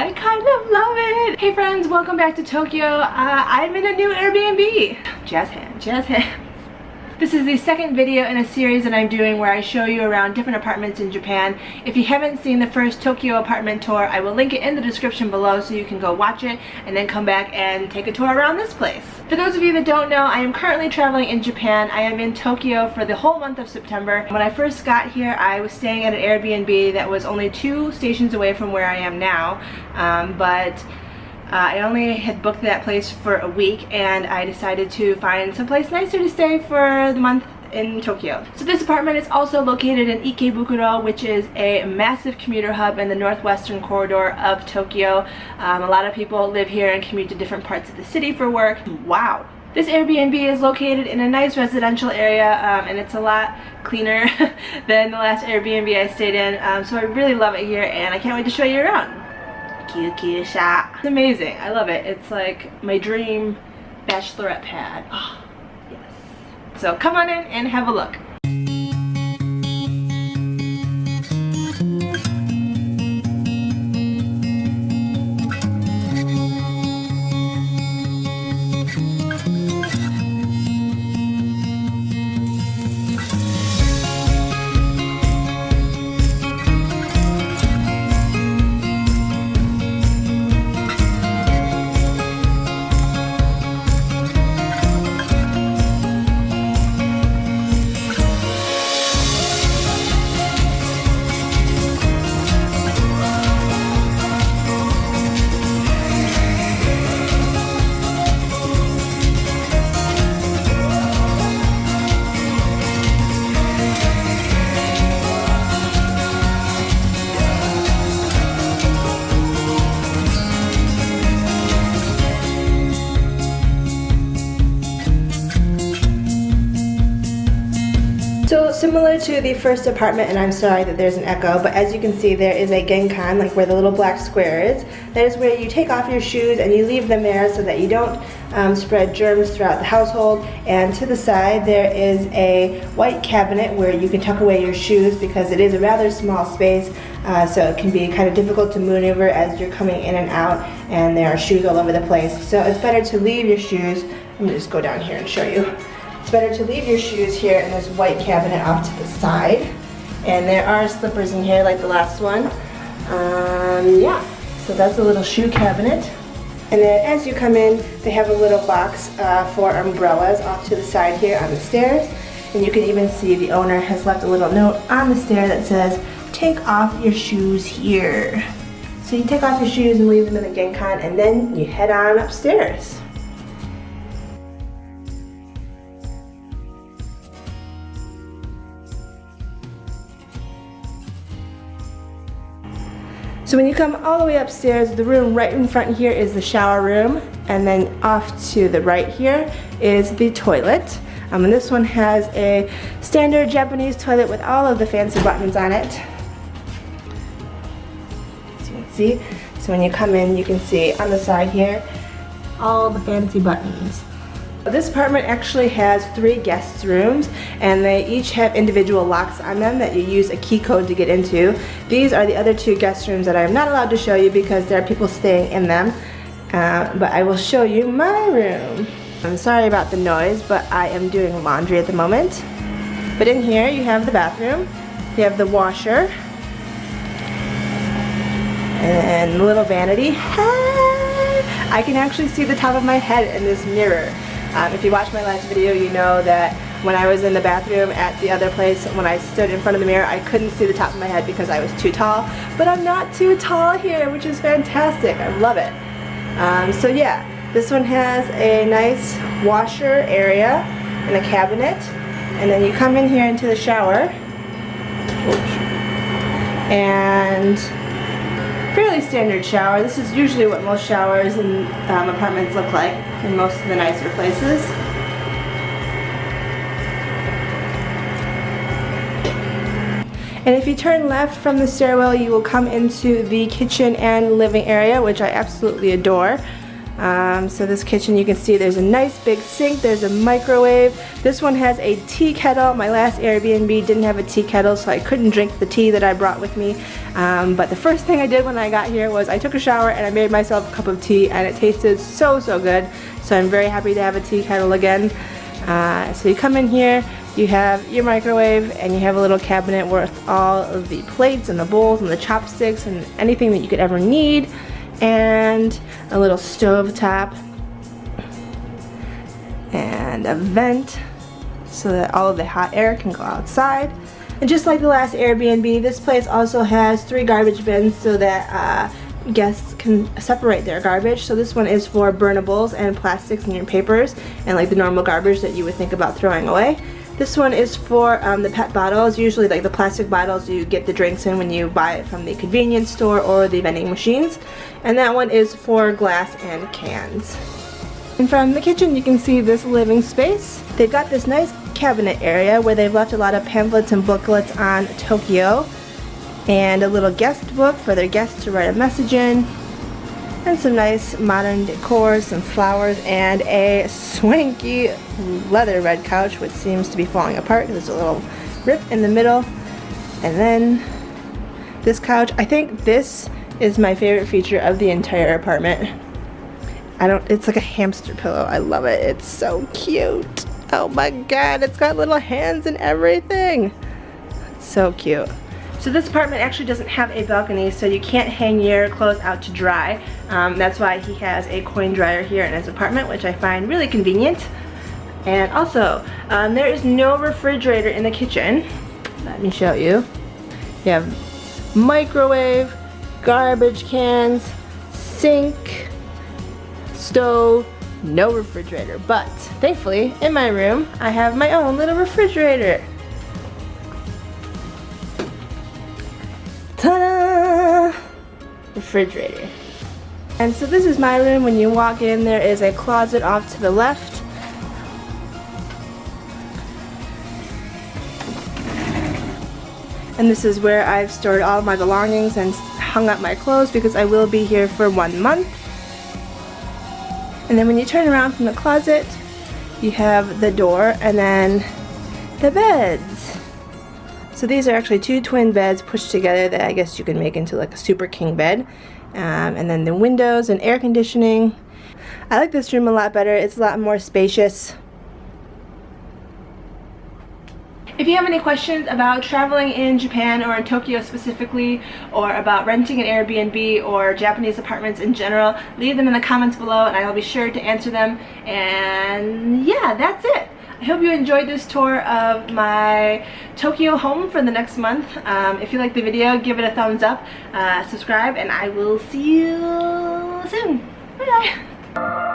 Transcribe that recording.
I kind of love it. Hey friends, welcome back to Tokyo. I'm in a new Airbnb. Jazz hands, jazz hands. This is the second video in a series that I'm doing where I show you around different apartments in Japan. If you haven't seen the first Tokyo apartment tour, I will link it in the description below so you can go watch it and then come back and take a tour around this place. For those of you that don't know, I am currently traveling in Japan. I am in Tokyo for the whole month of September. When I first got here, I was staying at an Airbnb that was only 2 stations away from where I am now, I only had booked that place for a week and I decided to find someplace nicer to stay for the month in Tokyo. So this apartment is also located in Ikebukuro, which is a massive commuter hub in the northwestern corridor of Tokyo. A lot of people live here and commute to different parts of the city for work. Wow! This Airbnb is located in a nice residential area and it's a lot cleaner than the last Airbnb I stayed in, so I really love it here and I can't wait to show you around. Cute shot. It's amazing. I love it. It's like my dream bachelorette pad. Oh, yes. So come on in and have a look. So similar to the first apartment, and I'm sorry that there's an echo, but as you can see there is a genkan, like where the little black square is. That is where you take off your shoes and you leave them there so that you don't spread germs throughout the household. And to the side there is a white cabinet where you can tuck away your shoes because it is a rather small space, so it can be kind of difficult to maneuver as you're coming in and out and there are shoes all over the place. So it's better to leave your shoes. Let me just go down here and show you. It's better to leave your shoes here in this white cabinet off to the side. And there are slippers in here like the last one. Yeah, so that's a little shoe cabinet. And then as you come in, they have a little box for umbrellas off to the side here on the stairs. And you can even see the owner has left a little note on the stair that says, "Take off your shoes here." So you take off your shoes and leave them in the genkan and then you head on upstairs. So when you come all the way upstairs, the room right in front here is the shower room, and then off to the right here is the toilet. And this one has a standard Japanese toilet with all of the fancy buttons on it. As you can see. So when you come in, you can see on the side here all the fancy buttons. This apartment actually has 3 guest rooms and they each have individual locks on them that you use a key code to get into. These are the other 2 guest rooms that I am not allowed to show you because there are people staying in them, but I will show you my room. I'm sorry about the noise, but I am doing laundry at the moment. But in here you have the bathroom, you have the washer, and the little vanity. I can actually see the top of my head in this mirror. If you watched my last video, you know that when I was in the bathroom at the other place, when I stood in front of the mirror, I couldn't see the top of my head because I was too tall. But I'm not too tall here, which is fantastic. I love it. So yeah, this one has a nice washer area and a cabinet. And then you come in here into the shower. And fairly standard shower. This is usually what most showers in apartments look like in most of the nicer places. And if you turn left from the stairwell, you will come into the kitchen and living area, which I absolutely adore. So this kitchen, you can see there's a nice big sink, there's a microwave. This one has a tea kettle. My last Airbnb didn't have a tea kettle, so I couldn't drink the tea that I brought with me. But the first thing I did when I got here was I took a shower and I made myself a cup of tea, and it tasted so good. So I'm very happy to have a tea kettle again. So you come in here, you have your microwave, and you have a little cabinet with all of the plates and the bowls and the chopsticks and anything that you could ever need, and a little stove top and a vent so that all of the hot air can go outside. And just like the last Airbnb, this place also has 3 garbage bins so that guests can separate their garbage. So this one is for burnables and plastics and your papers and like the normal garbage that you would think about throwing away. This one is for the PET bottles, usually like the plastic bottles you get the drinks in when you buy it from the convenience store or the vending machines. And that one is for glass and cans. And from the kitchen you can see this living space. They've got this nice cabinet area where they've left a lot of pamphlets and booklets on Tokyo, and a little guest book for their guests to write a message in, and some nice modern decor, some flowers, and a swanky leather red couch which seems to be falling apart because there's a little rip in the middle. And then this couch, I think this is my favorite feature of the entire apartment. It's like a hamster pillow. I love it. It's so cute. Oh my god, it's got little hands and everything. It's so cute. So this apartment actually doesn't have a balcony, so you can't hang your clothes out to dry. That's why he has a coin dryer here in his apartment, which I find really convenient. And also, there is no refrigerator in the kitchen. Let me show you. You have microwave, garbage cans, sink, stove, no refrigerator. But thankfully, in my room, I have my own little refrigerator. Ta-da! Refrigerator. And so this is my room. When you walk in, there is a closet off to the left. And this is where I've stored all of my belongings and hung up my clothes because I will be here for 1 month. And then when you turn around from the closet, you have the door and then the beds. So these are actually 2 twin beds pushed together that I guess you can make into like a super king bed. And then the windows and air conditioning. I like this room a lot better. It's a lot more spacious. If you have any questions about traveling in Japan or in Tokyo specifically, or about renting an Airbnb or Japanese apartments in general, leave them in the comments below and I will be sure to answer them. And yeah, that's it. I hope you enjoyed this tour of my Tokyo home for the next month. If you liked the video, give it a thumbs up, subscribe, and I will see you soon. Bye!